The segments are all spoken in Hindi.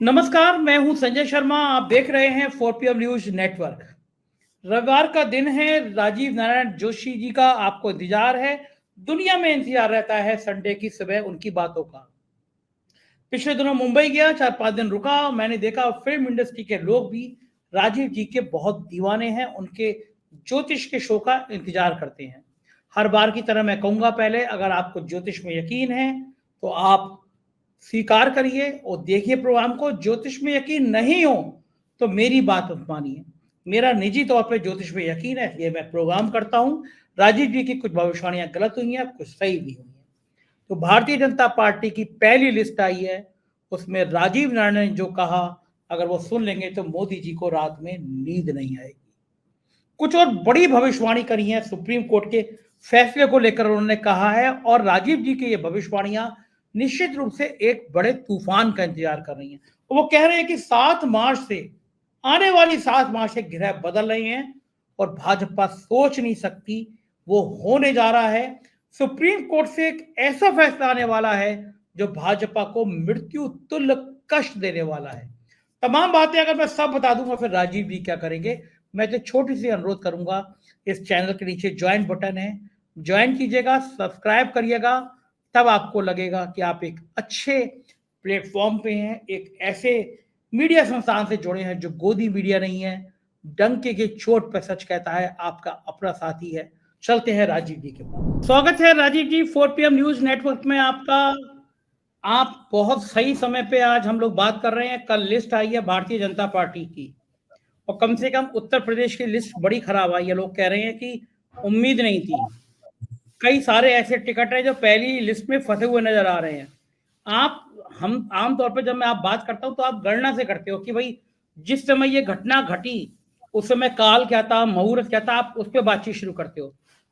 नमस्कार, मैं हूं संजय शर्मा। आप देख रहे हैं 4 PM न्यूज नेटवर्क। रविवार का दिन है, राजीव नारायण जोशी जी का आपको इंतजार है। दुनिया में इंतजार रहता है संडे की सुबह उनकी बातों का। पिछले दिनों मुंबई गया, 4-5 दिन रुका। मैंने देखा फिल्म इंडस्ट्री के लोग भी राजीव जी के बहुत दीवाने हैं, उनके ज्योतिष के शो का इंतजार करते हैं। हर बार की तरह मैं कहूंगा, पहले अगर आपको ज्योतिष में यकीन है तो आप स्वीकार करिए और देखिए प्रोग्राम को। ज्योतिष में यकीन नहीं हो तो मेरी बात मत मानिए। मेरा निजी तौर पे ज्योतिष में यकीन है, इसलिए मैं प्रोग्राम करता हूँ। राजीव जी की कुछ भविष्यवाणियां गलत हुई हैं, कुछ सही भी हुई हैं। तो भारतीय जनता पार्टी की पहली लिस्ट आई है, उसमें राजीव नारायण ने जो कहा, अगर वो सुन लेंगे तो मोदी जी को रात में नींद नहीं आएगी। कुछ और बड़ी भविष्यवाणी करी है सुप्रीम कोर्ट के फैसले को लेकर उन्होंने कहा है, और राजीव जी की ये भविष्यवाणियां निश्चित रूप से एक बड़े तूफान का इंतजार कर रही हैं। वो कह रहे हैं कि 7 मार्च से, आने वाली 7 मार्च से ग्रह बदल रहे हैं और भाजपा सोच नहीं सकती, वो होने जा रहा है। सुप्रीम कोर्ट से एक ऐसा फैसला आने वाला है जो भाजपा को मृत्यु तुल्य कष्ट देने वाला है। तमाम बातें अगर मैं सब बता दूंगा फिर राजीव जी क्या करेंगे। मैं तो छोटी सी अनुरोध करूंगा, इस चैनल के नीचे ज्वाइन बटन है, ज्वाइन कीजिएगा, सब्सक्राइब करिएगा। तब आपको लगेगा कि आप एक अच्छे प्लेटफॉर्म पे हैं, एक ऐसे मीडिया संस्थान से जुड़े हैं जो गोदी मीडिया नहीं है, डंके के चोट पर सच कहता है, आपका अपना साथी है। चलते हैं राजीव जी के पास। स्वागत है राजीव जी 4 PM न्यूज नेटवर्क में आपका। आप बहुत सही समय पे आज हम लोग बात कर रहे हैं। कल लिस्ट आई है भारतीय जनता पार्टी की, और कम से कम उत्तर प्रदेश की लिस्ट बड़ी खराब आई है। लोग कह रहे हैं कि उम्मीद नहीं थी। कई सारे ऐसे टिकट हैं जो पहली लिस्ट में फंसे हुए नजर आ रहे हैं। आप हम आमतौर पर जब मैं आप बात करता हूं तो आप गणना से करते हो कि भाई जिस समय ये घटना घटी उस समय काल क्या था, मुहूर्त क्या था, आप उस पर बातचीत शुरू करते हो।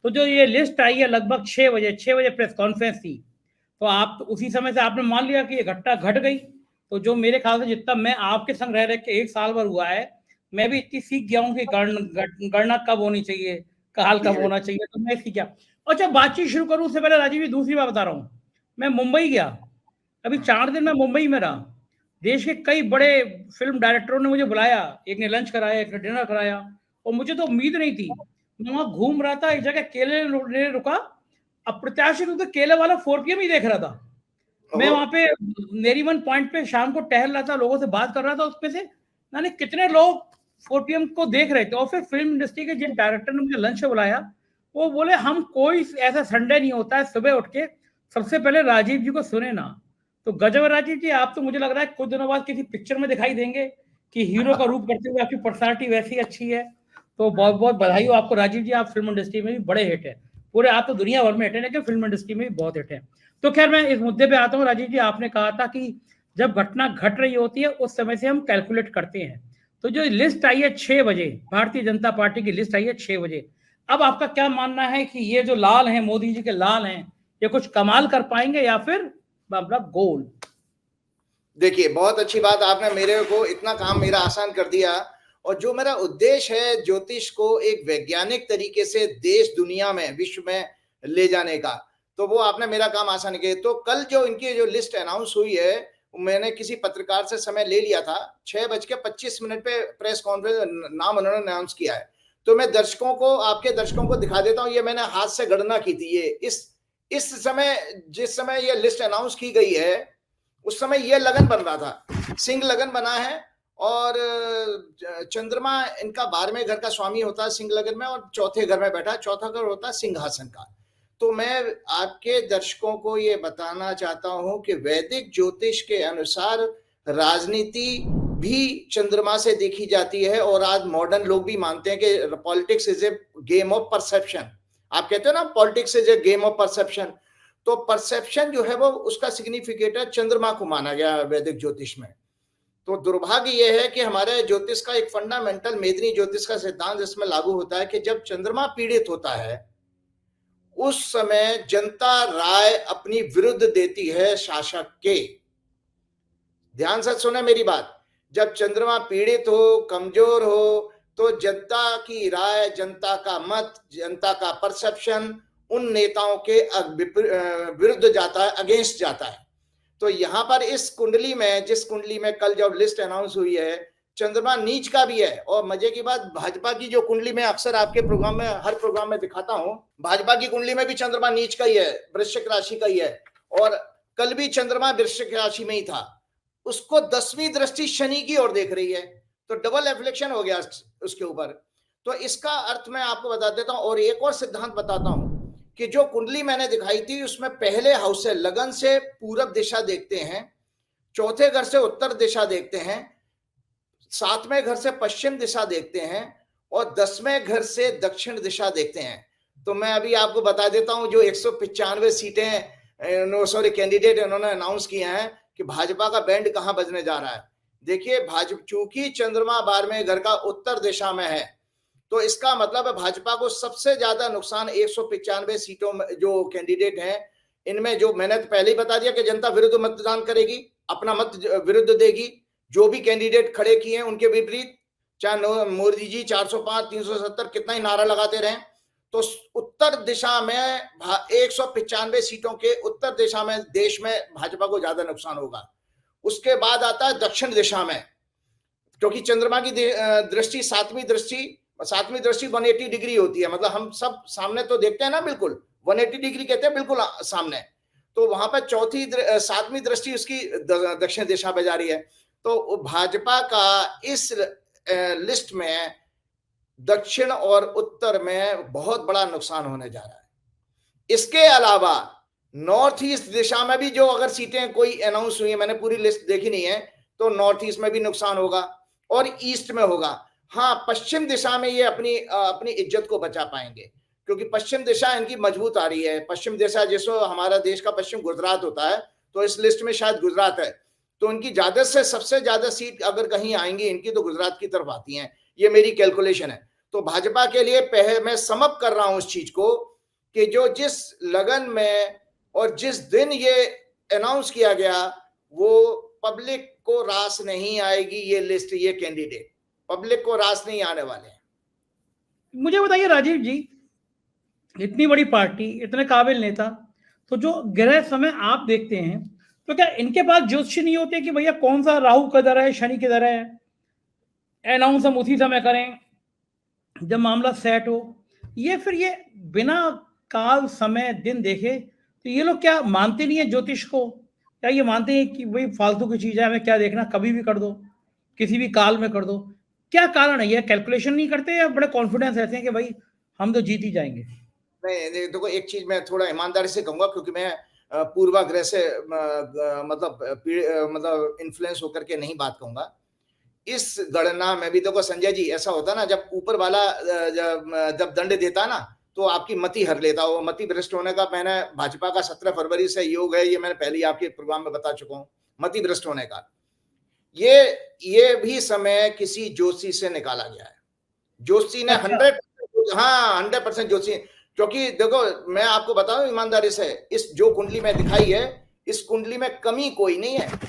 तो जो ये लिस्ट आई है लगभग 6 बजे, 6 बजे प्रेस कॉन्फ्रेंस थी, तो आप तो उसी समय से आपने मान लिया कि ये घटना घट गई। तो जो मेरे ख्याल से जितना मैं आपके संग रह रहे के 1 साल भर हुआ है, मैं भी इतनी सीख गया हूँ कि गणना कब होनी चाहिए, काल कब होना चाहिए, तो मैं सीख गया। अच्छा, बातचीत शुरू करूं उससे पहले राजीव जी दूसरी बात बता रहा हूँ। मैं मुंबई गया, अभी 4 दिन मैं मुंबई में रहा। देश के कई बड़े फिल्म डायरेक्टरों ने मुझे बुलाया, एक ने लंच कराया, एक ने डिनर कराया, और मुझे तो उम्मीद नहीं थी। मैं वहां घूम रहा था, एक जगह केले लेने रुका, अप्रत्याशित रूप से केले वाला 4 PM ही देख रहा था। मैं वहां पे नेरीवन पॉइंट पे शाम को टहल रहा था, लोगों से बात कर रहा था, उसमें से मैंने कितने लोग 4 PM को देख रहे थे। और फिर फिल्म इंडस्ट्री के जिन डायरेक्टर ने मुझे लंच पे बुलाया, वो बोले हम कोई ऐसा संडे नहीं होता है सुबह उठ के सबसे पहले राजीव जी को सुने ना। तो गजब है राजीव जी, आप तो मुझे लग रहा है कुछ दिनों बाद किसी पिक्चर में दिखाई देंगे कि हीरो का रूप करते हुए। आपकी पर्सनालिटी वैसी अच्छी है, तो बहुत बहुत बधाई हो आपको राजीव जी। आप फिल्म इंडस्ट्री में भी बड़े हिट है, पूरे आप तो दुनिया भर में हिट है, लेकिन फिल्म इंडस्ट्री में भी बहुत हिट है। तो खैर मैं इस मुद्दे पे आता हूँ राजीव जी। आपने कहा था कि जब घटना घट रही होती है उस समय से हम कैलकुलेट करते हैं। तो जो लिस्ट आई है 6 बजे, भारतीय जनता पार्टी की लिस्ट आई है 6 बजे, अब आपका क्या मानना है कि ये जो लाल हैं, मोदी जी के लाल हैं, ये कुछ कमाल कर पाएंगे या फिर मतलब गोल? देखिए, बहुत अच्छी बात, आपने मेरे को इतना काम मेरा आसान कर दिया। और जो मेरा उद्देश्य है ज्योतिष को एक वैज्ञानिक तरीके से देश दुनिया में विश्व में ले जाने का, तो वो आपने मेरा काम आसान किया। तो कल जो इनकी जो लिस्ट अनाउंस हुई है, मैंने किसी पत्रकार से समय ले लिया था। 6:25 पे प्रेस कॉन्फ्रेंस नाम उन्होंने अनाउंस किया है। तो मैं दर्शकों को, आपके दर्शकों को दिखा देता हूँ। ये मैंने हाथ से गणना की थी। ये इस समय, जिस समय ये लिस्ट अनाउंस की गई है, उस समय यह लगन बन रहा था, सिंह लगन बना है। और चंद्रमा इनका 12वें घर का स्वामी होता है सिंह लगन में, और चौथे घर में बैठा है। चौथा घर होता है सिंहासन का। तो मैं आपके दर्शकों को ये बताना चाहता हूं कि वैदिक ज्योतिष के अनुसार राजनीति भी चंद्रमा से देखी जाती है। और आज मॉडर्न लोग भी मानते हैं कि politics is a game of perception. आप कहते हो ना, politics is a game of perception. तो परसेप्शन जो है वो उसका सिग्निफिकेटर चंद्रमा को माना गया वैदिक ज्योतिष में। तो दुर्भाग्य यह है कि हमारे ज्योतिष का एक फंडामेंटल मेदिनी ज्योतिष का सिद्धांत इसमें लागू होता है कि जब चंद्रमा पीड़ित होता है उस समय जनता राय अपनी विरुद्ध देती है शासक के। ध्यान से सुने मेरी बात। जब चंद्रमा पीड़ित हो, कमजोर हो, तो जनता की राय, जनता का मत, जनता का परसेप्शन उन नेताओं के विरुद्ध जाता है, अगेंस्ट जाता है। तो यहाँ पर इस कुंडली में, जिस कुंडली में कल जब लिस्ट अनाउंस हुई है, चंद्रमा नीच का भी है। और मजे की बात, भाजपा की जो कुंडली में अक्सर आपके प्रोग्राम में, हर प्रोग्राम में दिखाता हूं, भाजपा की कुंडली में भी चंद्रमा नीच का ही है, वृश्चिक राशि का ही है। और कल भी चंद्रमा वृश्चिक राशि में ही था। उसको 10वीं दृष्टि शनि की ओर देख रही है, तो डबल एफ्लेक्शन हो गया उसके ऊपर। तो इसका अर्थ मैं आपको बता देता हूं, और एक और सिद्धांत बताता हूं कि जो कुंडली मैंने दिखाई थी उसमें पहले हाउस से, लगन से पूरब दिशा देखते हैं, चौथे घर से उत्तर दिशा देखते हैं, 7वें घर से पश्चिम दिशा देखते हैं, और 10वें घर से दक्षिण दिशा देखते हैं। तो मैं अभी आपको बता देता हूं, जो 195 सीटें सॉरी कैंडिडेट इन्होंने अनाउंस किए हैं कि भाजपा का बैंड कहां बजने जा रहा है। देखिए, भाजपा चूंकि चंद्रमा 12वें घर का उत्तर दिशा में है, तो इसका मतलब है भाजपा को सबसे ज्यादा नुकसान 195 सीटों में जो कैंडिडेट हैं, इनमें जो मैंने तो पहले ही बता दिया कि जनता विरुद्ध मतदान करेगी, अपना मत विरुद्ध देगी। जो भी कैंडिडेट खड़े किए हैं उनके विपरीत, चाहे मोदी जी 405 370 कितना ही नारा लगाते रहे, तो उत्तर दिशा में 195 सीटों के उत्तर दिशा में देश में भाजपा को ज्यादा नुकसान होगा। उसके बाद आता है दक्षिण दिशा में, क्योंकि चंद्रमा की दृष्टि सातवीं दृष्टि 180 डिग्री होती है, मतलब हम सब सामने तो देखते हैं ना, बिल्कुल 180 डिग्री कहते हैं, बिल्कुल सामने। तो वहां पर सातवीं दृष्टि उसकी दक्षिण दिशा पे जा रही है। तो भाजपा का इस लिस्ट में दक्षिण और उत्तर में बहुत बड़ा नुकसान होने जा रहा है। इसके अलावा नॉर्थ ईस्ट दिशा में भी जो अगर सीटें कोई अनाउंस हुई है, मैंने पूरी लिस्ट देखी नहीं है, तो नॉर्थ ईस्ट में भी नुकसान होगा और ईस्ट में होगा। हाँ, पश्चिम दिशा में ये अपनी इज्जत को बचा पाएंगे, क्योंकि पश्चिम दिशा इनकी मजबूत आ रही है। पश्चिम दिशा, जैसे हमारा देश का पश्चिम गुजरात होता है, तो इस लिस्ट में शायद गुजरात है, तो इनकी ज्यादा से सबसे ज्यादा सीट अगर कहीं आएंगी इनकी, तो गुजरात की तरफ आती हैं। ये मेरी कैलकुलेशन है। तो भाजपा के लिए मैं समअप कर रहा हूं उस चीज को कि जो जिस लगन में और जिस दिन ये अनाउंस किया गया, वो पब्लिक को रास नहीं आएगी। ये लिस्ट, ये कैंडिडेट पब्लिक को रास नहीं आने वाले हैं। मुझे बताइए राजीव जी, इतनी बड़ी पार्टी, इतने काबिल नेता, तो जो ग्रह समय आप देखते हैं, तो क्या इनके पास ज्योतिषी नहीं होते कि भैया कौन सा राहु किधर है, शनि किधर है, अनाउंस हम उसी समय करें जब मामला सेट हो? ये फिर ये बिना काल समय दिन देखे, तो ये लोग क्या मानते नहीं है ज्योतिष को? क्या ये मानते हैं कि भाई फालतू की चीज है, हमें क्या देखना, कभी भी कर दो, किसी भी काल में कर दो? क्या कारण है? ये कैलकुलेशन नहीं करते या बड़े कॉन्फिडेंस रहते हैं कि भाई हम तो जीत ही जाएंगे? नहीं, देखो, एक चीज मैं थोड़ा ईमानदारी से कहूंगा, क्योंकि मैं पूर्वाग्रह से मतलब इन्फ्लुएंस होकर के नहीं बात कहूंगा। इस गणना में भी देखो संजय जी, ऐसा होता ना, जब ऊपर वाला जब दंड देता ना, तो आपकी मति हर लेता। वो मति भ्रष्ट होने का, मैंने भाजपा का 17 फरवरी से योग है, ये मैंने पहले ही आपके प्रोग्राम में बता चुका हूँ, मति भ्रष्ट होने का। ये भी समय किसी ज्योतिषी से निकाला गया है। ज्योतिषी ने 100% ज्योतिषी, क्योंकि देखो मैं आपको बताऊं ईमानदारी से, इस जो कुंडली में दिखाई है, इस कुंडली में कमी कोई नहीं है,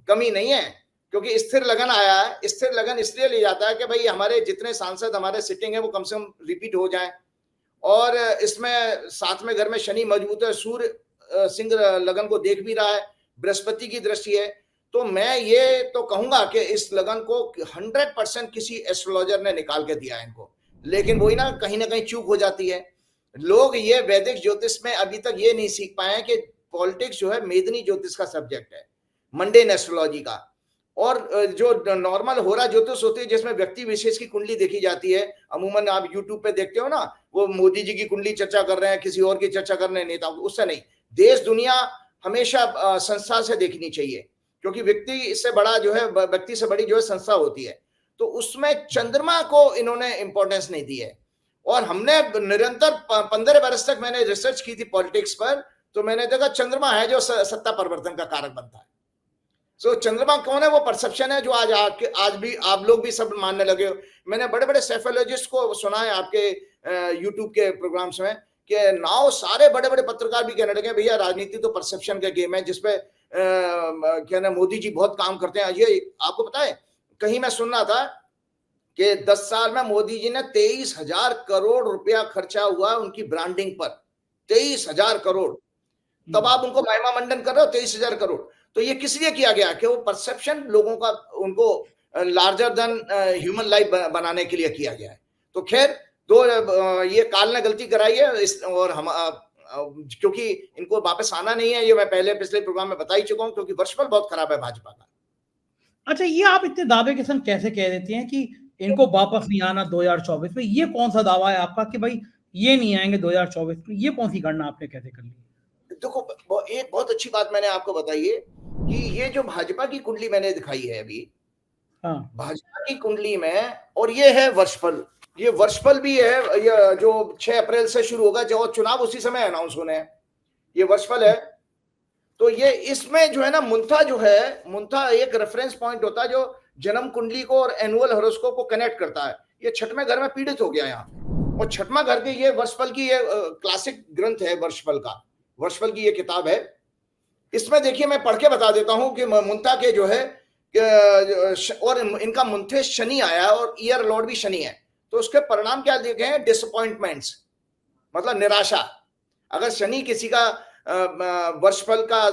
कमी नहीं है, क्योंकि स्थिर लगन आया है। स्थिर लगन इसलिए ले जाता है कि भाई हमारे जितने सांसद हमारे सिटिंग है वो कम से कम रिपीट हो जाए, और इसमें 7वें घर में शनि मजबूत है, सूर्य सिंह लगन को देख भी रहा है, बृहस्पति की दृष्टि है। तो मैं ये तो कहूंगा कि इस लगन को 100% किसी एस्ट्रोलॉजर ने निकाल के दिया है इनको। लेकिन वही ना कहीं चूक हो जाती है। लोग ये वैदिक ज्योतिष में अभी तक ये नहीं सीख पाए कि पॉलिटिक्स जो है मेदिनी ज्योतिष का सब्जेक्ट है, मंडेन एस्ट्रोलॉजी का। और जो नॉर्मल होरा ज्योतिष होती है, जिसमें व्यक्ति विशेष की कुंडली देखी जाती है, अमूमन आप यूट्यूब पे देखते हो ना, वो मोदी जी की कुंडली चर्चा कर रहे हैं, किसी और की चर्चा कर रहे हैं नेताओं, उससे नहीं। देश दुनिया हमेशा संस्था से देखनी चाहिए, क्योंकि व्यक्ति से बड़ा जो है, व्यक्ति से बड़ी जो है संस्था होती है। तो उसमें चंद्रमा को इन्होंने इंपॉर्टेंस नहीं दी है। और हमने निरंतर 15 वर्ष तक मैंने रिसर्च की थी पॉलिटिक्स पर, तो मैंने देखा चंद्रमा है जो सत्ता परिवर्तन का कारक बनता है। सो चंद्रमा कौन है? वो परसेप्शन है, जो आज भी आप लोग भी सब मानने लगे हो। मैंने बड़े बड़े सेफोलॉजिस्ट को सुना है आपके यूट्यूब के प्रोग्राम्स में, कि नाउ सारे बड़े बड़े पत्रकार भी कहने लगे भैया राजनीति तो परसेप्शन का गेम है, जिसपे कहना मोदी जी बहुत काम करते हैं। ये आपको पता है, कहीं मैं सुन रहा था कि 10 साल में मोदी जी ने 23,000 करोड़ रुपया खर्चा हुआ उनकी ब्रांडिंग पर, 23,000 करोड़। तब आप उनको महिमा मंडन कर रहे हो 23,000 करोड़। तो ये किस लिए किया गया कि वो परसेप्शन लोगों का उनको लार्जर देन ह्यूमन लाइफ बनाने के लिए किया गया है। तो खैर ये काल ने गलती कराई है और हम क्योंकि इनको वापस आना नहीं है, ये मैं पहले पिछले प्रोग्राम में बता ही चुका हूं, क्योंकि वर्चस्वल बहुत खराब है भाजपा का। अच्छा, ये आप इतने दावे के संग कैसे कह देते हैं कि इनको वापस नहीं आना 2024 में? ये कौन सा दावा है आपका कि भाई ये नहीं आएंगे 2024 में? ये कौन सी गणना आपने कैसे कर ली? देखो, एक बहुत अच्छी बात मैंने आपको बताई है कि ये जो भाजपा की कुंडली मैंने दिखाई है अभी, हाँ, भाजपा की कुंडली में, और ये है वर्षफल, ये वर्षफल भी है, ये जो 6 अप्रैल से शुरू होगा, जो चुनाव उसी समय अनाउंस होने हैं, ये वर्षफल है। तो ये इसमें जो है ना, मुंथा एक रेफरेंस पॉइंट होता है जो जन्म कुंडली को और एनुअल हॉरोस्कोप को कनेक्ट करता है। ये छठवें घर में पीड़ित हो गया यहाँ, और छठवां घर के ये वर्षफल की ये क्लासिक ग्रंथ है, वर्षफल की ये किताब है। इसमें देखिए मैं पढ़ के बता देता हूं कि मुंथा के जो है और इनका मुंथे शनि आया है और ईयर लॉर्ड भी शनि है, तो उसके परिणाम क्या देखे हैं? डिसअपॉइंटमेंट्स, मतलब निराशा। अगर शनि किसी का वर्षफल का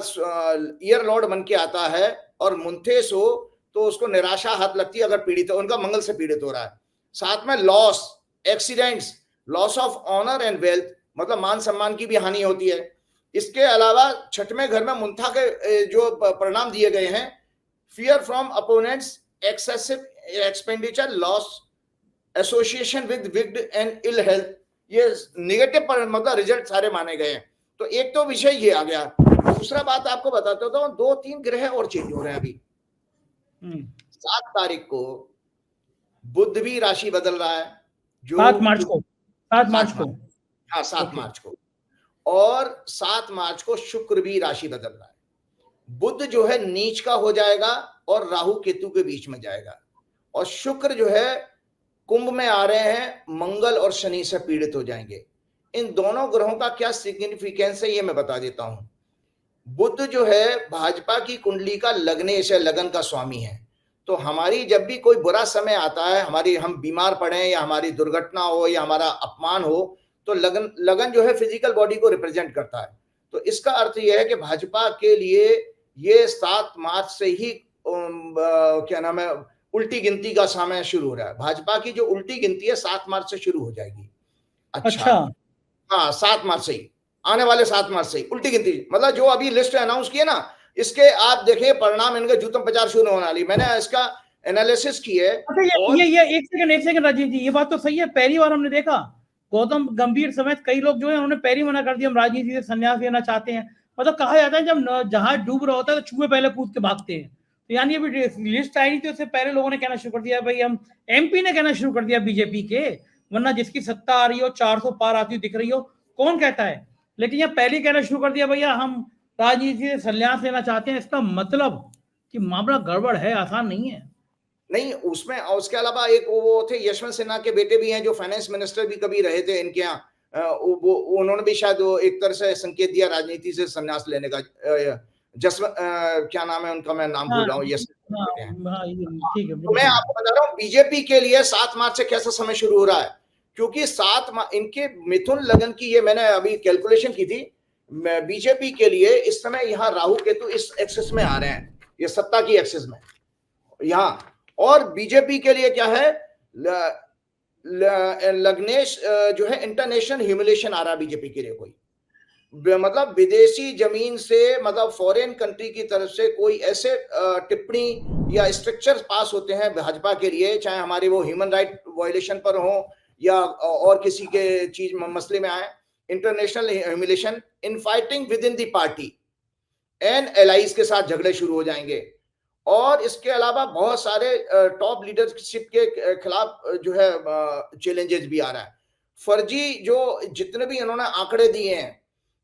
ईयर लॉर्ड बन के आता है और मुंथेस हो, तो उसको निराशा हाथ लगती है अगर पीड़ित हो, उनका मंगल से पीड़ित हो रहा है। साथ में loss, accidents, loss of honour and wealth, मतलब मान सम्मान की भी हानि होती है। इसके अलावा छठवें घर में मुंथा के जो परिणाम दिए गए हैं, fear from opponents, excessive expenditure, loss, association with wicked and ill health, ये नेगेटिव मतलब रिजल्ट सारे माने गए हैं। तो एक तो विषय ये आ गया। दूसरा बात आपको बताता हूं, 2-3 ग्रह और चेंज हो रहे हैं अभी। 7 तारीख को बुध भी राशि बदल रहा है, जो 7 मार्च को, 7 मार्च को, हाँ 7 मार्च को, और 7 मार्च को शुक्र भी राशि बदल रहा है। बुध जो है नीच का हो जाएगा और राहु केतु के बीच में जाएगा, और शुक्र जो है कुंभ में आ रहे हैं, मंगल और शनि से पीड़ित हो जाएंगे। इन दोनों ग्रहों का क्या सिग्निफिकेंस है ये मैं बता देता हूं। बुध जो है भाजपा की कुंडली का लग्नेश है, लगन का स्वामी है। तो हमारी जब भी कोई बुरा समय आता है, हम बीमार पड़े या हमारी दुर्घटना हो या हमारा अपमान हो, तो लगन जो है फिजिकल बॉडी को रिप्रेजेंट करता है। तो इसका अर्थ यह है कि भाजपा के लिए ये 7 मार्च से ही क्या नाम है, उल्टी गिनती का समय शुरू हो रहा है। भाजपा की जो उल्टी गिनती है 7 मार्च से शुरू हो जाएगी। अच्छा, हाँ 7 मार्च से ही, आने वाले 7 मार्च से ही उल्टी गिनती, मतलब जो अभी लिस्ट अनाउंस की है ना, इसके आप देखें परिणाम, इनके जूतम प्रचार शुरू होने वाली। मैंने इसका एनालिसिस की है। अच्छा, ये एक सेकंड राजीव जी, ये बात तो सही है। पहली बार हमने देखा गौतम गंभीर समेत कई लोग जो है उन्होंने पहले मना कर दिया, हम राजनीति से संन्यास लेना चाहते हैं। मतलब कहा जाता है जब जहाज डूब रहा होता है तो चूहे पहले कूद के भागते हैं। तो यानी अभी लिस्ट आई नहीं थी, उससे पहले लोगों ने कहना शुरू कर दिया भाई, हम एमपी ने कहना शुरू कर दिया बीजेपी के, वरना जिसकी सत्ता आ रही हो 400 पार आती हो दिख रही हो, कौन कहता है? लेकिन यह पहले कहना शुरू कर दिया भैया हम राजनीति से संन्यास लेना चाहते हैं। इसका मतलब कि मामला गड़बड़ है, आसान नहीं है। नहीं, उसमें उसके अलावा एक वो थे यशवंत सिन्हा के बेटे भी हैं, जो फाइनेंस मिनिस्टर भी कभी रहे थे इनके यहाँ, वो उन्होंने भी शायद एक तरह से संकेत दिया राजनीति से संन्यास लेने का। जसवंत क्या नाम है उनका, मैं नाम भूल रहा हूँ। ठीक है। तो मैं आपको बता रहा हूँ बीजेपी के लिए 7 मार्च से कैसा समय शुरू हो रहा है, क्योंकि 7 मार्च इनके मिथुन लगन की, ये मैंने अभी कैलकुलेशन की थी, बीजेपी के लिए इस समय यहाँ राहु केतु इस एक्सेस में आ रहे हैं, ये सत्ता की एक्सेस में यहाँ। और बीजेपी के लिए क्या है, लग्नेश जो है इंटरनेशनल ह्यूमिलेशन आ रहा है बीजेपी के लिए। कोई मतलब विदेशी जमीन से, मतलब फॉरेन कंट्री की तरफ से कोई ऐसे टिप्पणी या स्ट्रक्चर पास होते हैं भाजपा के लिए, चाहे हमारे वो ह्यूमन राइट वायलेशन पर हो या और किसी के चीज मसले में आए, international humiliation, in fighting with in the party and allies के साथ झगड़े शुरू हो जाएंगे। और इसके अलावा बहुत सारे टॉप लीडरशिप के खिलाफ जो है चैलेंजेस भी आ रहा है। फर्जी जो जितने भी इन्होंने आंकड़े दिए हैं,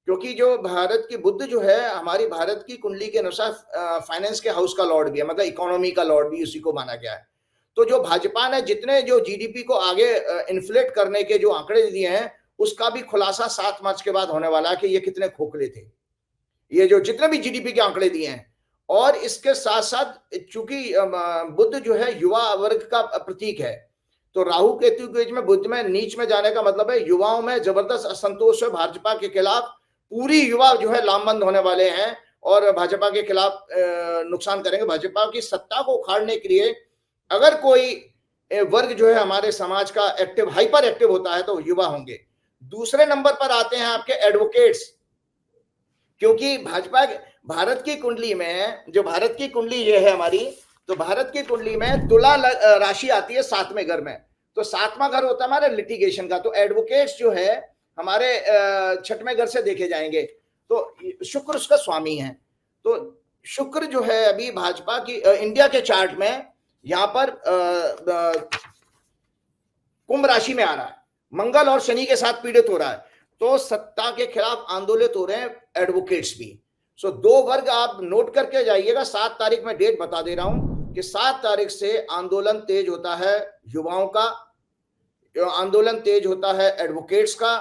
क्योंकि जो भारत की बुध जो है हमारी भारत की कुंडली के अनुसार फाइनेंस के हाउस का लॉर्ड भी है, मतलब इकोनॉमी का लॉर्ड भी उसी को माना गया है। तो जो भाजपा ने जितने जो जीडीपी को आगे इन्फ्लेट करने के जो आंकड़े दिए हैं, उसका भी खुलासा 7 मार्च के बाद होने वाला है कि ये कितने खोखले थे, ये जो जितने भी जीडीपी के आंकड़े दिए हैं। और इसके साथ साथ चूंकि बुध जो है युवा वर्ग का प्रतीक है, तो राहु केतु के बीच में बुध में नीच में जाने का मतलब है युवाओं में जबरदस्त असंतोष है भाजपा के खिलाफ। पूरी युवा जो है लामबंद होने वाले हैं और भाजपा के खिलाफ नुकसान करेंगे। भाजपा की सत्ता को उखाड़ने के लिए अगर कोई वर्ग जो है हमारे समाज का एक्टिव, हाइपर एक्टिव होता है तो युवा होंगे। दूसरे नंबर पर आते हैं आपके एडवोकेट्स, क्योंकि भाजपा भारत की कुंडली में, जो भारत की कुंडली ये है हमारी, तो भारत की कुंडली में तुला राशि आती है 7वें घर में, तो 7वां घर होता है हमारे लिटिगेशन का। तो एडवोकेट्स जो है हमारे 6वें घर से देखे जाएंगे, तो शुक्र उसका स्वामी है। तो शुक्र जो है अभी भाजपा की इंडिया के चार्ट में यहां पर कुंभ राशि में आ रहा है, मंगल और शनि के साथ पीड़ित हो रहा है, तो सत्ता के खिलाफ आंदोलित हो रहे हैं एडवोकेट्स भी। सो 2 वर्ग आप नोट करके जाइएगा। 7 तारीख में डेट बता दे रहा हूं कि 7 तारीख से आंदोलन तेज होता है युवाओं का, आंदोलन तेज होता है एडवोकेट्स का,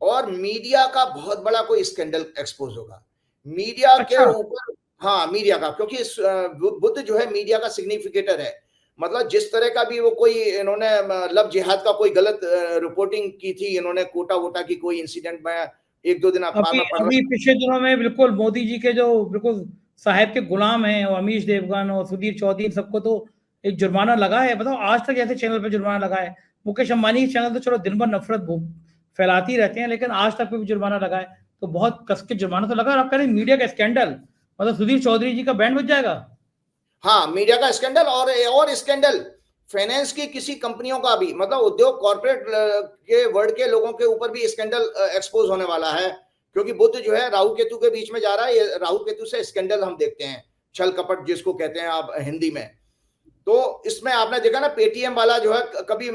और मीडिया का बहुत बड़ा कोई स्कैंडल एक्सपोज होगा मीडिया के ऊपर। हाँ, मीडिया का, क्योंकि बुद्ध जो है मीडिया का सिग्निफिकेटर है। मतलब जिस तरह का भी वो कोई इन्होंने लव जिहाद का कोई गलत रिपोर्टिंग की थी, इन्होंने कोटा वोटा की कोई इंसिडेंट में 1-2 दिन अखबार में पढ़ रहा। अभी पिछले दिनों में बिल्कुल मोदी जी के जो बिल्कुल साहेब के गुलाम हैं, और अमीश देवगन और सुधीर चौधरी, सबको तो एक जुर्माना लगा है। बताओ, आज तक ऐसे चैनल पे जुर्माना लगा है? मुकेश अंबानी चैनल तो चलो दिन भर नफरत फैलाती रहते हैं, लेकिन आज तक भी जुर्माना लगा है, तो बहुत कस के जुर्माना तो लगा। और आप कह रहे हैं मीडिया का स्कैंडल, मतलब सुधीर चौधरी जी का बैंड बज जाएगा? हाँ, मीडिया का स्कैंडल और स्कैंडल फाइनेंस की किसी कंपनियों का भी, मतलब उद्योग कॉर्पोरेट के वर्ल्ड के लोगों के ऊपर भी स्कैंडल एक्सपोज होने वाला है, क्योंकि बुद्ध जो है राहु केतु के बीच में जा रहा है। ये राहु केतु से स्कैंडल हम देखते हैं, छल कपट जिसको कहते हैं आप हिंदी में। तो इसमें आपने देखा ना, पेटीएम वाला जो है, कभी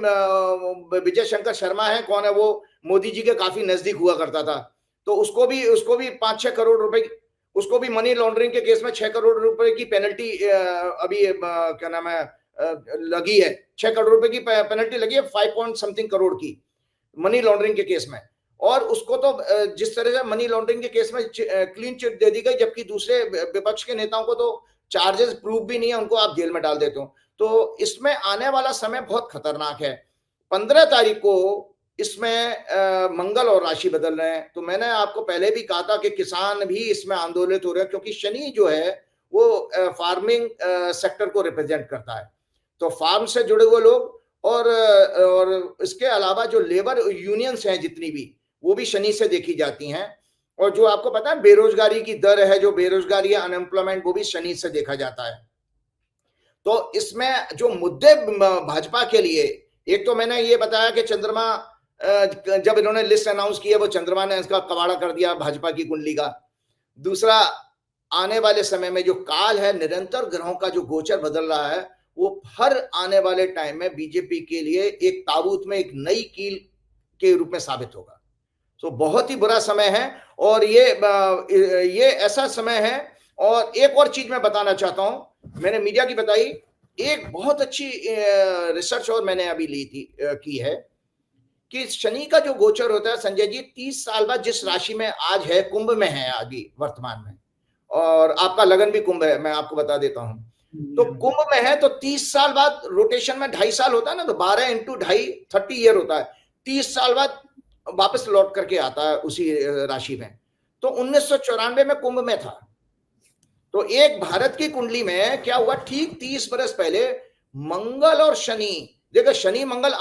विजय शंकर शर्मा है, कौन है वो, मोदी जी के काफी नजदीक हुआ करता था, तो उसको भी 5-6 करोड़ रुपए, उसको भी मनी लॉन्ड्रिंग के केस में 6 करोड़ रुपए की पेनल्टी अभी क्या नाम है लगी है। 6 करोड़ रुपए की पेनल्टी लगी है, 5 पॉइंट समथिंग करोड़ की मनी लॉन्ड्रिंग के केस में। और उसको तो जिस तरह से मनी लॉन्ड्रिंग के केस में क्लीन चिट दे दी गई, जबकि दूसरे विपक्ष के नेताओं को तो चार्जेस प्रूफ भी नहीं है, उनको आप जेल में डाल देते हो। तो इसमें आने वाला समय बहुत खतरनाक है। 15 तारीख को इसमें मंगल और राशि बदल रहे हैं, तो मैंने आपको पहले भी कहा था कि किसान भी इसमें आंदोलित हो रहे हैं, क्योंकि शनि जो है वो फार्मिंग सेक्टर को रिप्रेजेंट करता है। तो फार्म से जुड़े हुए लोग और इसके अलावा जो लेबर यूनियंस हैं जितनी भी, वो भी शनि से देखी जाती हैं। और जो आपको पता है बेरोजगारी की दर है, जो बेरोजगारी है, अनएम्प्लॉयमेंट, वो भी शनि से देखा जाता है। तो इसमें जो मुद्दे भाजपा के लिए, एक तो मैंने ये बताया कि चंद्रमा, जब इन्होंने लिस्ट अनाउंस की है, वो चंद्रमा ने इसका कबाड़ा कर दिया भाजपा की कुंडली का। दूसरा, आने वाले समय में जो काल है, निरंतर ग्रहों का जो गोचर बदल रहा है, वो हर आने वाले टाइम में बीजेपी के लिए एक ताबूत में एक नई कील के रूप में साबित होगा। तो बहुत ही बुरा समय है, और ये ऐसा समय है। और एक और चीज मैं बताना चाहता हूं, मैंने मीडिया की बताई, एक बहुत अच्छी रिसर्च और मैंने अभी की है कि शनि का जो गोचर होता है संजय जी, 30 साल बाद, जिस राशि में आज है, कुंभ में है अभी वर्तमान में, और आपका लगन भी कुंभ है, मैं आपको बता देता हूं। तो कुंभ में है, तो 30 साल बाद रोटेशन में 2.5 साल होता है ना, तो 12 × 2.5 30 ईयर होता है। 30 साल बाद वापस लौट करके आता है उसी राशि में। तो 1994 में कुंभ में था। तो एक भारत की कुंडली में क्या हुआ, ठीक 30 बरस पहले मंगल और शनि, देखो शनि मंगल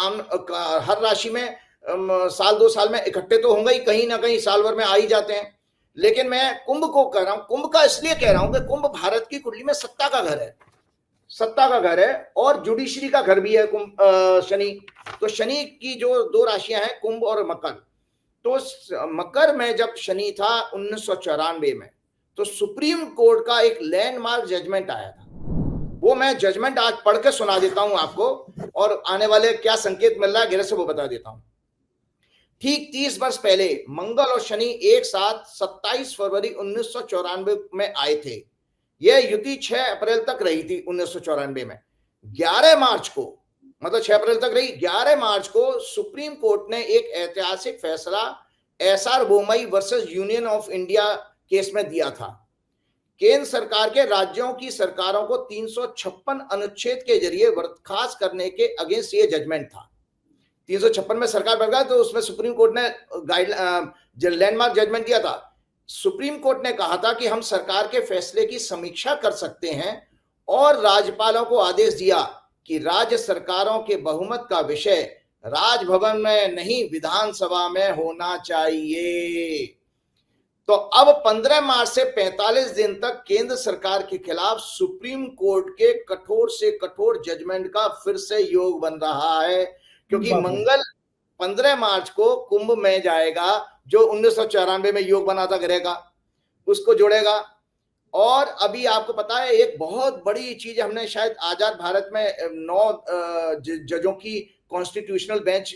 हर राशि में साल 2 साल में इकट्ठे तो होंगे ही, कहीं ना कहीं साल भर में आ ही जाते हैं। लेकिन मैं कुंभ को कह रहा हूं, कुंभ का इसलिए कह रहा हूं कि कुंभ भारत की कुंडली में सत्ता का घर है, सत्ता का घर है, और जुडिशरी का घर भी है कुंभ शनि। तो शनि की जो 2 राशियां हैं, कुंभ और मकर, तो मकर में जब शनि था 1994 में, तो सुप्रीम कोर्ट का एक लैंडमार्क जजमेंट आया था। वो मैं जजमेंट आज पढ़ के सुना देता हूं आपको, और आने वाले क्या संकेत मिल रहा है गृह से वो बता देता हूं। ठीक 30 वर्ष पहले मंगल और शनि एक साथ 27 फरवरी 1994 में आए थे। यह युति 6 अप्रैल तक रही थी 1994 में। 11 मार्च को, मतलब 6 अप्रैल तक रही, 11 मार्च को सुप्रीम कोर्ट ने एक ऐतिहासिक फैसला SR Bommai versus union of India case में दिया था। केंद्र सरकार के राज्यों की सरकारों को 356 अनुच्छेद के जरिए बर्खास्त करने के अगेंस्ट ये जजमेंट था। 356 में सरकार बढ़ गया, तो उसमें सुप्रीम कोर्ट ने लैंडमार्क जजमेंट दिया था। सुप्रीम कोर्ट ने कहा था कि हम सरकार के फैसले की समीक्षा कर सकते हैं और राज्यपालों को आदेश दिया कि राज्य सरकारों के बहुमत का विषय राजभवन में नहीं विधानसभा में होना चाहिए। तो अब 15 मार्च से 45 दिन तक केंद्र सरकार के खिलाफ सुप्रीम कोर्ट के कठोर से कठोर जजमेंट का फिर से योग बन रहा है, क्योंकि मंगल 15 मार्च को कुंभ में जाएगा, जो 1994 में योग बना था ग्रह का, उसको जोड़ेगा। और अभी आपको पता है एक बहुत बड़ी चीज, हमने शायद आजाद भारत में 9 जजों की कॉन्स्टिट्यूशनल बेंच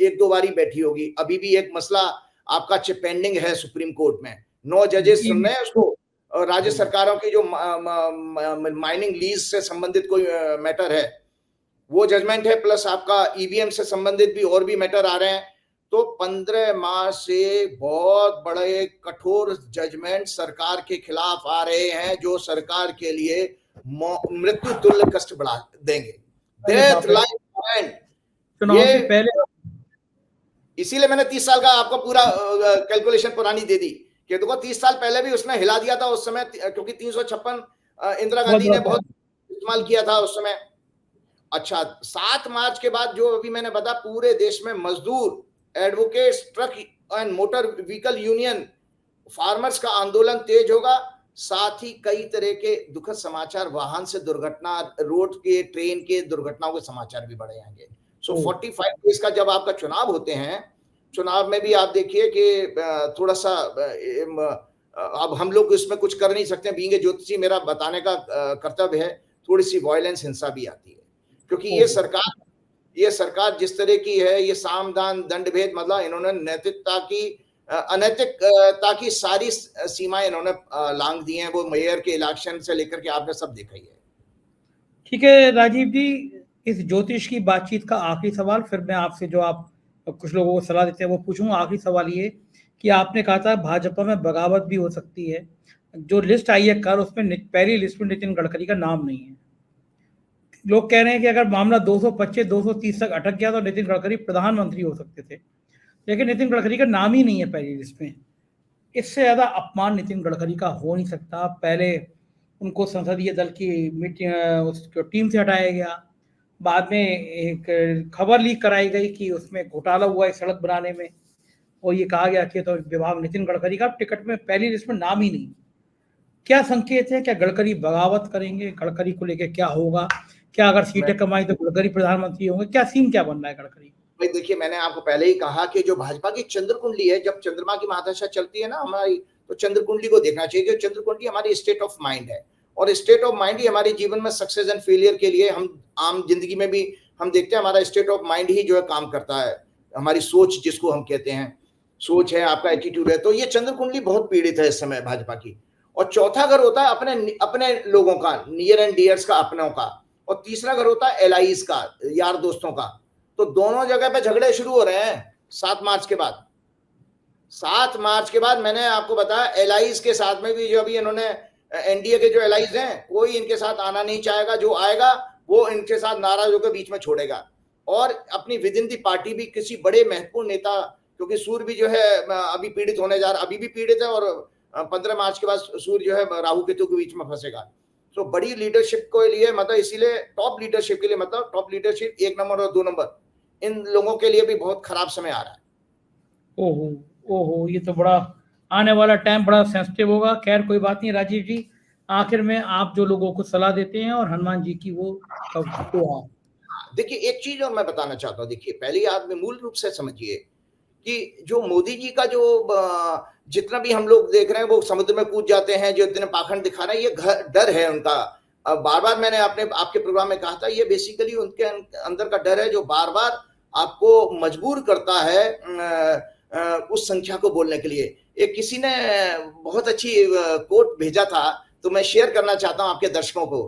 1-2 बारी बैठी होगी। अभी भी एक मसला आपका पेंडिंग है सुप्रीम कोर्ट में, 9 जजेस सुन रहे हैं उसको। राज्य सरकारों की जो माइनिंग लीज से संबंधित कोई मैटर है वो जजमेंट है, प्लस आपका ईवीएम से संबंधित भी और भी मैटर आ रहे हैं। तो 15 मार्च से बहुत बड़े कठोर जजमेंट सरकार के खिलाफ आ रहे हैं, जो सरकार के लिए मृत्यु तुल्य कष्ट बढ़ा देंगे, डेथ लाइफ ये पहले। इसीलिए मैंने 30 साल का आपको पूरा कैलकुलेशन पुरानी दे दी कि देखो 30 साल पहले भी उसने हिला दिया था उस समय, क्योंकि 356 इंदिरा गांधी ने बहुत इस्तेमाल किया था उस समय। अच्छा, 7 मार्च के बाद जो अभी मैंने बताया, पूरे देश में मजदूर, advocates, truck and motor vehicle union, farmers का आंदोलन तेज होगा। साथ ही कई तरह के दुखद समाचार, वाहन से दुर्घटना, रोड के, ट्रेन के दुर्घटनाओं के समाचार भी बढ़े आएंगे। सो 45 डेज का जब आपका चुनाव होते हैं, चुनाव में भी आप देखिए कि थोड़ा सा अब हम लोग इसमें कुछ कर नहीं सकते, बीइंग ए ज्योतिषी मेरा बताने का कर्तव्य है, थोड़ी सी वायलेंस, हिंसा भी आती है, क्योंकि ये सरकार जिस तरह की है, ये साम दान दंड भेद, मतलब इन्होंने नैतिकता की, अनैतिकता की सारी सीमाएं इन्होंने लांघ दी हैं। वो मेयर के इलेक्शन से लेकर के आपने सब देखा ही है। ठीक है राजीव जी, इस ज्योतिष की बातचीत का आखिरी सवाल, फिर मैं आपसे जो आप कुछ लोगों को सलाह देते हैं वो पूछूंगा। आखिरी सवाल ये कि आपने कहा था भाजपा में बगावत भी हो सकती है, जो लिस्ट आई है कल, उसमें पहली लिस्ट में नितिन गडकरी का नाम नहीं है। लोग कह रहे हैं कि अगर मामला 225 230 तक अटक गया तो नितिन गडकरी प्रधानमंत्री हो सकते थे, लेकिन नितिन गडकरी का नाम ही नहीं है पहली लिस्ट में। इससे ज्यादा अपमान नितिन गडकरी का हो नहीं सकता। पहले उनको संसदीय दल की मीटिंग टीम से हटाया गया, बाद में एक खबर लीक कराई गई कि उसमें घोटाला हुआ है सड़क बनाने में, और ये कहा गया कि तो विभाग नितिन गडकरी का टिकट में पहली लिस्ट में नाम ही नहीं। क्या संकेत है, क्या गडकरी बगावत करेंगे? गडकरी को लेकर क्या होगा? क्या अगर सीटें कमाई तो गडकरी प्रधानमंत्री होंगे? क्या सीन क्या बन रहा है गडकरी? भाई देखिए, मैंने आपको पहले ही कहा कि जो भाजपा की चंद्र कुंडली है, जब चंद्रमा की महादशा चलती है ना हमारी, तो चंद्र कुंडली को देखना चाहिए। जो चंद्र कुंडली हमारी स्टेट ऑफ माइंड है, और स्टेट ऑफ माइंड ही हमारे जीवन में सक्सेस एंड फेलियर के लिए, हम आम जिंदगी में भी हम देखते हैं हमारा स्टेट ऑफ माइंड ही जो है काम करता है। हमारी सोच जिसको हम कहते हैं, सोच है, आपका एटीट्यूड है। तो ये चंद्र कुंडली बहुत पीड़ित है इस समय भाजपा की। और चौथा घर होता है अपने लोगों का, नियर एंड डियर्स का, अपनों का। और तीसरा घर होता है एलाइज का, यार दोस्तों का। तो दोनों जगह पे झगड़े शुरू हो रहे हैं 7 मार्च के बाद। 7 मार्च के बाद मैंने आपको बताया, एलाइज के साथ में भी जो अभी इन्होंने एनडीए के जो एलाइज हैं, कोई इनके साथ आना नहीं चाहेगा। जो आएगा वो इनके साथ नाराज होकर बीच में छोड़ेगा। और अपनी विद इन दी पार्टी भी किसी बड़े महत्वपूर्ण नेता, क्योंकि सूर्य भी जो है अभी पीड़ित होने जा रहा, अभी भी पीड़ित है, और 15 मार्च के बाद सूर्य जो है राहु केतु के बीच में फंसेगा। तो बड़ी लीडरशिप के लिए, मतलब इसीलिए टॉप लीडरशिप के लिए, मतलब टॉप लीडरशिप 1 नंबर और 2 नंबर, इन लोगों के लिए भी बहुत खराब समय आ रहा है। ओहो ओहो, ये तो बड़ा आने वाला टाइम बड़ा सेंसिटिव होगा। खैर कोई बात नहीं राजीव जी, आखिर में आप जो लोगों को सलाह देते हैं और हनुमान जी की वो देखिए, एक चीज और मैं बताना चाहता हूँ। देखिए, पहले आप मूल रूप से समझिए कि जो मोदी जी का जो जितना भी हम लोग देख रहे हैं, वो समुद्र में कूद जाते हैं, जो इतने पाखंड दिखा रहे हैं, ये डर है उनका। बार बार मैंने आपके प्रोग्राम में कहा था, ये बेसिकली उनके अंदर का डर है, जो बार बार आपको मजबूर करता है उस संख्या को बोलने के लिए। एक किसी ने बहुत अच्छी कोट भेजा था, तो मैं शेयर करना चाहता हूं आपके दर्शकों को,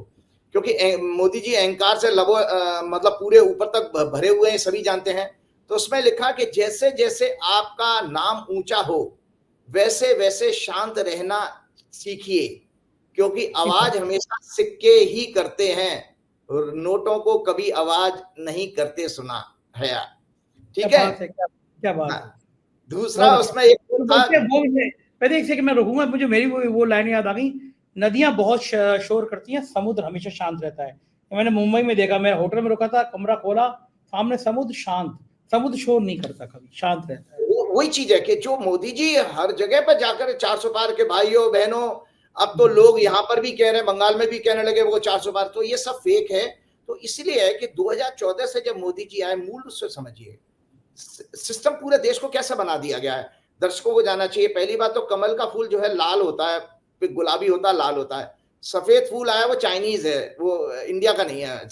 क्योंकि मोदी जी अहंकार से मतलब पूरे ऊपर तक भरे हुए हैं, सभी जानते हैं। तो उसमें लिखा कि जैसे जैसे आपका नाम ऊंचा हो, वैसे वैसे शांत रहना सीखिए, क्योंकि आवाज हमेशा सिक्के ही करते हैं, नोटों को कभी आवाज नहीं करते सुना है। ठीक है, क्या बात है। दूसरा उसमें एक था, वैसे एक सेकंड मैं रुकूंगा, मुझे मेरी वो लाइन याद आ गई, नदियां बहुत शोर करती हैं, समुद्र हमेशा शांत रहता है। मैंने मुंबई में देखा, मैं होटल में रुका था, कमरा खोला, सामने समुद्र शांत, समुद्र शोर नहीं करता, कभी शांत रहता है। वही चीज है कि जो मोदी जी हर जगह पर जाकर 400 पार के भाइयों बहनों, अब तो लोग यहाँ पर भी कह रहे हैं, बंगाल में भी कहने लगे वो 400 पार, तो ये सब फेक है। तो इसलिए है कि 2014 से जब मोदी जी आए, मूल रूप से समझिए सिस्टम पूरे देश को कैसे बना दिया गया है, दर्शकों को जानना चाहिए। पहली बात तो कमल का फूल जो है लाल होता है, फिर गुलाबी होता है, लाल होता है। सफेद फूल आया वो चाइनीज है, वो इंडिया का नहीं है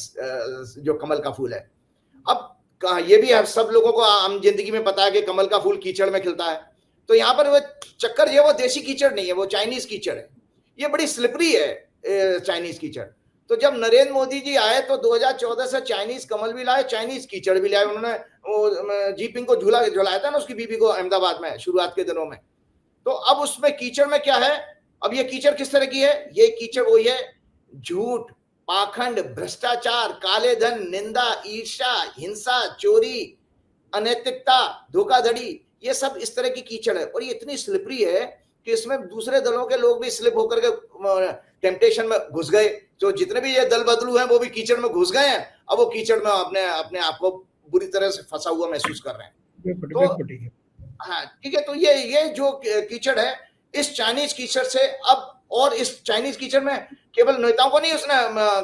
जो कमल का फूल है। अब ये भी सब लोगों को आम जिंदगी में पता है कि कमल का फूल कीचड़ में खिलता है। तो यहाँ पर वो चक्कर ये, वो देशी कीचड़ नहीं है, वो चाइनीज कीचड़ है। ये बड़ी स्लिपरी है चाइनीज कीचड़। तो जब नरेंद्र मोदी जी आए तो 2014 से चाइनीज कमल भी लाए, चाइनीज कीचड़ भी लाए। उन्होंने वो जीपिंग को झुलाया था ना उसकी बीबी को अहमदाबाद में शुरुआत के दिनों में। तो अब उसमें कीचड़ में क्या है, अब ये कीचड़ किस तरह की है, ये कीचड़ वही है, झूठ, पाखंड, भ्रष्टाचार, काले धन, निंदा, ईर्ष्या, हिंसा, चोरी, अनैतिकता, धोखाधड़ी, ये सब इस तरह की कीचड़ है। और ये इतनी स्लिपरी है कि इसमें दूसरे दलों के लोग भी स्लिप होकर के टेम्पटेशन में घुस गए। तो जितने भी ये दल बदलू हैं वो भी कीचड़ में घुस गए हैं। अब वो कीचड़ में अपने आप को बुरी तरह से फंसा हुआ महसूस कर रहे हैं। तो हाँ ठीक है, तो ये जो कीचड़ है, इस चाइनीज कीचड़ से अब, और इस चाइनीज कीचड़ में केवल नेताओं को नहीं उसने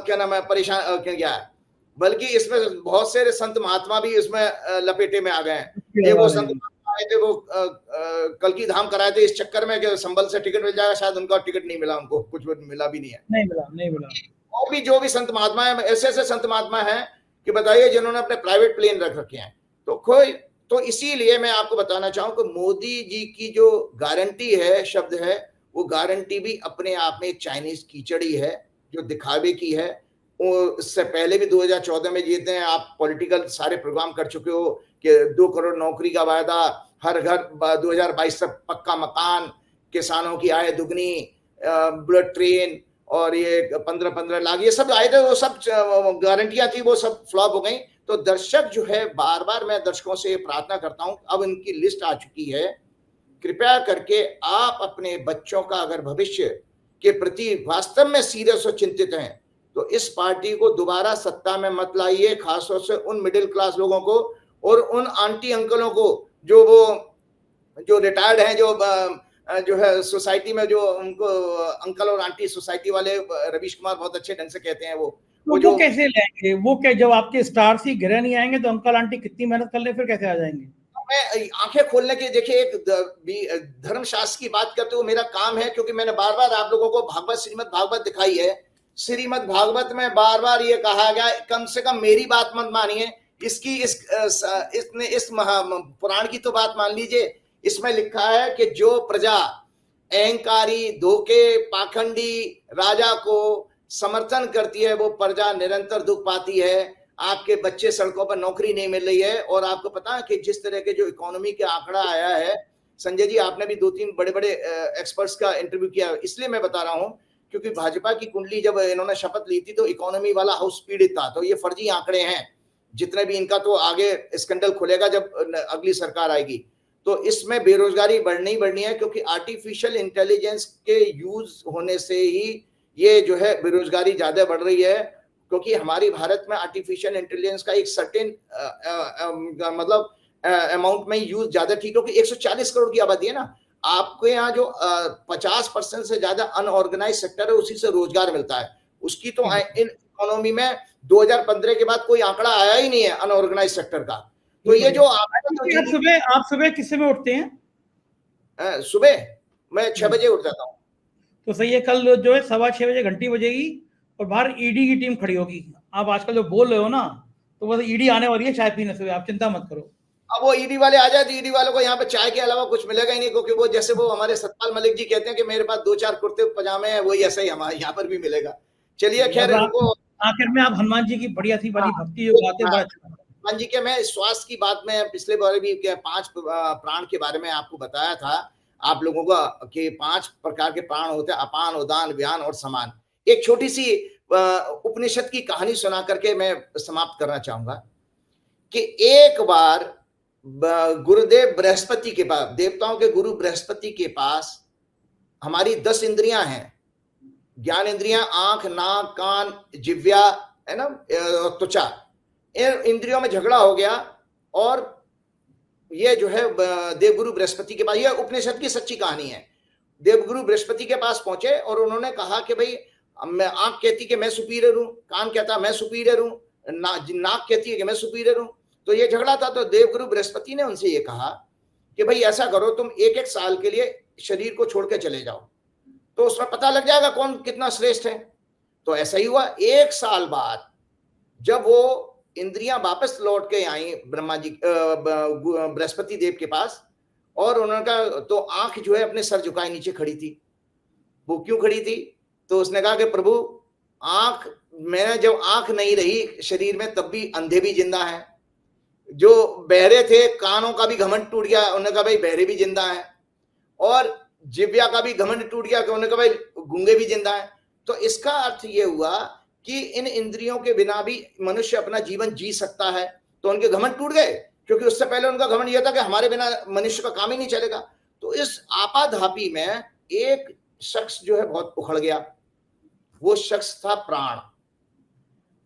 क्या नाम है परेशान किया है, बल्कि इसमें बहुत सारे संत महात्मा भी इसमें लपेटे में आ गए हैं। ये वो संत महात्मा आए थे, वो कल की धाम कराए थे इस चक्कर में कि संबल से टिकट मिल जाएगा, शायद उनका टिकट नहीं मिला, उनको कुछ मिला भी नहीं है, नहीं मिला। और भी जो भी संत महात्मा है, ऐसे ऐसे संत महात्मा हैं कि बताइए जिन्होंने अपने प्राइवेट प्लेन रख रखे हैं। तो इसीलिए मैं आपको बताना चाहूं कि मोदी जी की जो गारंटी है, शब्द है, वो गारंटी भी अपने आप में एक चाइनीज कीचड़ ही है जो दिखावे की है। इससे पहले भी 2014 में जीते हैं आप, पॉलिटिकल सारे प्रोग्राम कर चुके हो कि 2 करोड़ नौकरी का वायदा, हर घर 2022 तक पक्का मकान, किसानों की आय दुगनी, बुलेट ट्रेन, और ये 15-15 लाख, ये सब आए थे, वो सब गारंटियां थी, वो सब फ्लॉप हो गई। तो दर्शक जो है, बार बार मैं दर्शकों से प्रार्थना करता हूं, अब इनकी लिस्ट आ चुकी है, कृपया करके आप अपने बच्चों का अगर भविष्य के प्रति वास्तव में सीरियस और चिंतित हैं तो इस पार्टी को दोबारा सत्ता में मत लाइए, खासतौर से उन मिडिल क्लास लोगों को और उन आंटी अंकलों को जो रिटायर्ड हैं, जो है सोसाइटी में, जो उनको अंकल और आंटी सोसाइटी वाले, रवीश कुमार बहुत अच्छे ढंग से कहते हैं, वो जो कैसे लेंगे, वो क्या, जब आपके स्टार्स ही गिरे नहीं आएंगे तो अंकल आंटी कितनी मेहनत कर ले, फिर कैसे आ जाएंगे? मैं आंखें खोलने के, देखिए एक धर्मशास्त्र की बात करते हुए मेरा काम है, क्योंकि मैंने बार बार आप लोगों को भागवत, श्रीमद् भागवत दिखाई है। श्रीमद् भागवत में बार बार ये कहा गया, कम से कम मेरी बात मत मानिए, इसकी इस पुराण की तो बात मान लीजिए। इसमें लिखा है कि जो प्रजा अहंकारी, धोखे, पाखंडी राजा को समर्थन करती है, वो प्रजा निरंतर दुख पाती है। आपके बच्चे सड़कों पर, नौकरी नहीं मिल रही है। और आपको पता है कि जिस तरह के जो इकोनॉमी के आंकड़ा आया है, संजय जी आपने भी 2-3 बड़े बड़े एक्सपर्ट्स का इंटरव्यू किया, इसलिए मैं बता रहा हूं क्योंकि भाजपा की कुंडली जब इन्होंने शपथ ली थी तो इकोनॉमी वाला हाउस पीड़ित था। तो ये फर्जी आंकड़े हैं जितने भी इनका, तो आगे स्कैंडल खुलेगा जब अगली सरकार आएगी। तो इसमें बेरोजगारी बढ़नी ही बढ़नी है, क्योंकि आर्टिफिशियल इंटेलिजेंस के यूज होने से ही ये जो है बेरोजगारी ज्यादा बढ़ रही है। क्योंकि हमारी भारत में आर्टिफिशियल इंटेलिजेंस का एक सर्टेन मतलब अमाउंट में यूज ज्यादा ठीक, क्योंकि 140 करोड़ की आबादी है ना। आपके यहाँ जो 50% से ज्यादा अनऑर्गेनाइज सेक्टर है, उसी से रोजगार मिलता है। उसकी तो इन इकोनॉमी में 2015 के बाद कोई आंकड़ा आया ही नहीं है अनऑर्गेनाइज सेक्टर का। तो ये जो आप सुबह किस समय उठते हैं? सुबह मैं 6 बजे उठ जाता हूँ। तो सही है, कल जो है 6:15 बजे घंटी बजेगी और बाहर ईडी की टीम खड़ी होगी। आप आजकल जो बोल रहे हो ना, तो बस ईडी आने वाली है चाय पीने से, आप चिंता मत करो। अब वो ईडी वाले आ जाए तो ईडी वालों को यहाँ पे चाय के अलावा कुछ मिलेगा ही नहीं, क्योंकि वो जैसे वो हमारे सतपाल मलिक जी कहते हैं कि मेरे पास 2-4 कुर्ते पजामे हैं, वही ऐसा ही हमारे यहाँ पर भी मिलेगा। चलिए खैर, आखिर में आप हनुमान जी की बढ़िया सी वाली भक्ति जो गाते हैं, हनुमान जी के, मैं स्वास्थ्य की बात में पिछले बार भी 5 प्राण के बारे में आपको बताया था आप लोगों का कि 5 प्रकार के प्राण होते हैं, अपान, उदान, व्यान और समान। एक छोटी सी उपनिषद की कहानी सुना करके मैं समाप्त करना चाहूंगा कि एक बार गुरुदेव बृहस्पति के पास, देवताओं के गुरु बृहस्पति के पास हमारी 10 इंद्रियां हैं, ज्ञान इंद्रियां, आंख, नाक, कान, जिह्वा, है ना, त्वचा, इन इंद्रियों में झगड़ा हो गया। और ये जो है देवगुरु बृहस्पति के पास, ये उपनिषद की सच्ची कहानी है। देवगुरु बृहस्पति के पास पहुंचे और उन्होंने कहा कि भाई, मैं, आंख कहती कि मैं सुपीरियर हूं, कान कहता मैं सुपीरियर हूं, नाक कहती है कि मैं सुपीरियर हूं। तो ये झगड़ा था। तो देवगुरु बृहस्पति ने उनसे ये कहा कि भाई ऐसा करो, तुम 1-1 साल के लिए शरीर को छोड़ के चले जाओ, तो उसमें पता लग जाएगा कौन कितना श्रेष्ठ है। तो ऐसा ही हुआ। 1 साल बाद जब वो इंद्रियां वापस लौट के आई ब्रह्मा जी, बृहस्पति देव के पास, और उन्होंने कहा, तो आंख जो है अपने सर झुकाए नीचे खड़ी थी। वो क्यों खड़ी थी? तो उसने कहा कि प्रभु, आंख, मैंने जब आंख नहीं रही शरीर में तब भी अंधे भी जिंदा हैं, जो बहरे थे कानों का भी घमंड टूट गया, उन्होंने कहा भाई बहरे भी जिंदा हैं, और जिव्या का भी घमंड टूट गया, उन्होंने कहा भाई गूंगे भी जिंदा हैं। तो इसका अर्थ ये हुआ कि इन इंद्रियों के बिना भी मनुष्य अपना जीवन जी सकता है। तो उनके घमंड टूट गए, क्योंकि उससे पहले उनका घमंड यह था कि हमारे बिना मनुष्य का काम ही नहीं चलेगा। तो इस आपाधापी में एक शख्स जो है बहुत उखड़ गया। वो शख्स था प्राण।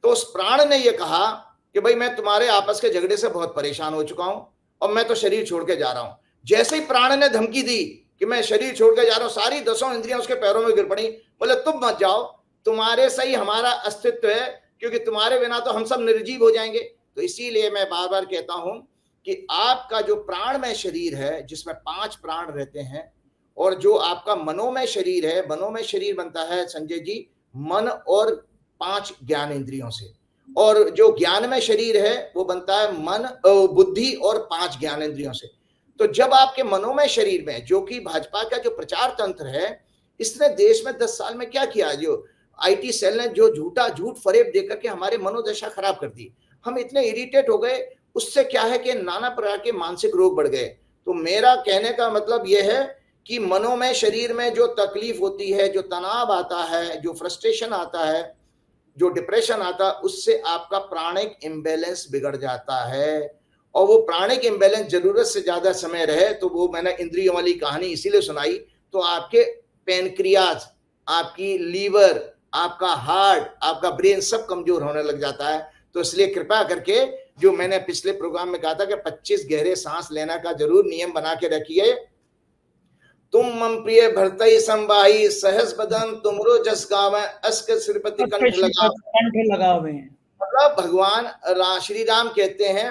तो उस प्राण ने यह कहा कि भाई मैं तुम्हारे आपस के झगड़े से बहुत परेशान हो चुका हूं और मैं तो शरीर छोड़ के जा रहा हूं। जैसे ही प्राण ने धमकी दी कि मैं शरीर छोड़ के जा रहा हूं, सारी 10 इंद्रियां उसके पैरों में गिर पड़ी। बोले तुम मत जाओ, तुम्हारे से ही हमारा अस्तित्व है, क्योंकि तुम्हारे बिना तो हम सब निर्जीव हो जाएंगे। तो इसीलिए मैं बार बार कहता हूं कि आपका जो प्राणमय शरीर है, जिसमें 5 प्राण रहते हैं, और जो आपका मनोमय शरीर है, मनोमय शरीर बनता है संजय जी मन और 5 ज्ञान इंद्रियों से, और जो ज्ञानमय शरीर है वो बनता है मन, बुद्धि और 5 ज्ञान इंद्रियों से। तो जब आपके मनोमय शरीर में, जो कि भाजपा का जो प्रचार तंत्र है, इसने देश में 10 साल में क्या किया, जो आईटी सेल ने जो झूठ फरेब देकर के हमारे मनोदशा खराब कर दी, हम इतने इरिटेट हो गए। उससे क्या है कि नाना प्रकार के मानसिक रोग बढ़ गए। तो मेरा कहने का मतलब यह है कि मनोमय शरीर में जो तकलीफ होती है, जो तनाव आता है, जो फ्रस्ट्रेशन आता है, जो डिप्रेशन आता है, उससे आपका प्राणिक इम्बैलेंस बिगड़ जाता है। और वो प्राणिक इम्बैलेंस जरूरत से ज्यादा समय रहे, तो वो मैंने इंद्रियों वाली कहानी इसीलिए सुनाई, तो आपके पेनक्रियाज, आपकी लीवर, आपका हार्ट, आपका ब्रेन सब कमजोर होने लग जाता है। तो इसलिए कृपा करके, जो मैंने पिछले प्रोग्राम में कहा था कि 25 गहरे सांस लेना का जरूर नियम बना के रखिए। तुम मम प्रिय भरतई संवाही, सहस बदन तुमरो जस गावे, अस्क श्रीपति कंठ लगावे। मतलब भगवान श्री राम कहते हैं,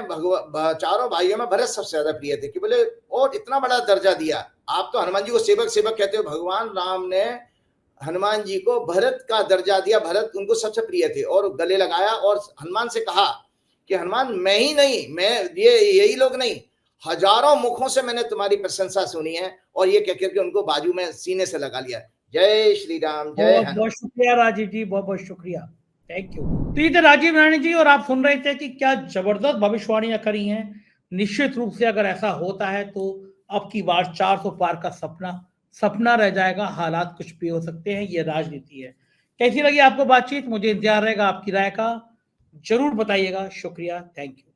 चारों भाइयों में भरत सबसे ज्यादा प्रिय थे, कि बोले और इतना बड़ा दर्जा दिया। आप तो हनुमान जी को सेवक सेवक कहते हो, भगवान राम ने हनुमान जी को भरत का दर्जा दिया, भरत उनको सबसे प्रिय थे, और गले लगाया और हनुमान से कहा कि हनुमान, मैं ही नहीं, मैं यही लोग नहीं, हजारों मुखों से मैंने तुम्हारी प्रशंसा सुनी है। और ये कह करके उनको बाजू में सीने से लगा लिया। जय श्री राम, जय बहुत बहुत शुक्रिया राजीव जी, बहुत बहुत शुक्रिया, थैंक यू। तो ये थे राजीव नारायण जी, और आप सुन रहे थे कि क्या जबरदस्त भविष्यवाणियां करी हैं। निश्चित रूप से अगर ऐसा होता है तो अब की बार 400 पार का सपना रह जाएगा। हालात कुछ भी हो सकते हैं, ये राजनीति है। कैसी लगी आपको बातचीत? मुझे इंतजार रहेगा आपकी राय का, जरूर बताइएगा। शुक्रिया, थैंक यू।